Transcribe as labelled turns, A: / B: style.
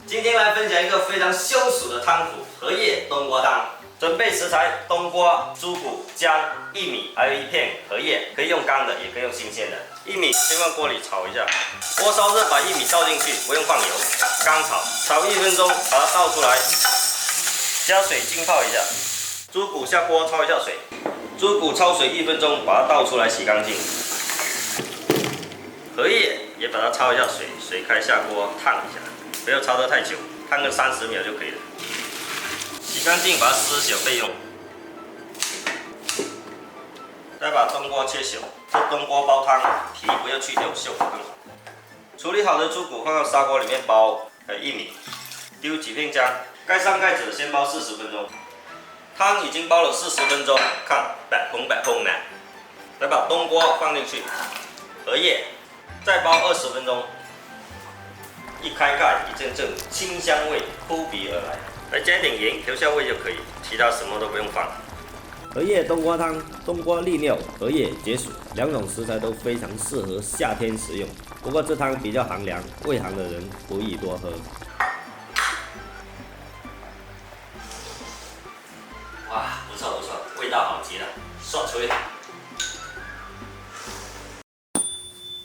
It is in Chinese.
A: 今天来分享一个非常消暑的汤谱——荷叶冬瓜汤。准备食材：冬瓜、猪骨、姜、薏米，还有一片荷叶，可以用干的，也可以用新鲜的。薏米先放锅里炒一下，锅烧热，把薏米倒进去，不用放油，干炒，炒1分钟，把它倒出来，加水浸泡一下。猪骨下锅焯一下水，猪骨焯水1分钟，把它倒出来洗干净。荷叶也把它焯一下水，水开下锅烫一下，不要焯得太久，烫个30秒就可以了。洗干净，把它撕小备用。再把冬瓜切小，这冬瓜煲汤，皮不要去掉，效果更好。处理好的猪骨放到砂锅里面煲，还有薏米，丢几片姜，盖上盖子，先煲40分钟。汤已经煲了40分钟，看白蓬呢。再把冬瓜放进去，荷叶，再煲20分钟。一开盖，一阵阵清香味扑鼻而来。再加一点盐调下味就可以，其他什么都不用放。
B: 荷叶冬瓜汤，冬瓜利尿，荷叶解暑，两种食材都非常适合夏天食用。不过这汤比较寒凉，胃寒的人不宜多喝。
A: 哇，不错，味道好极了，爽脆。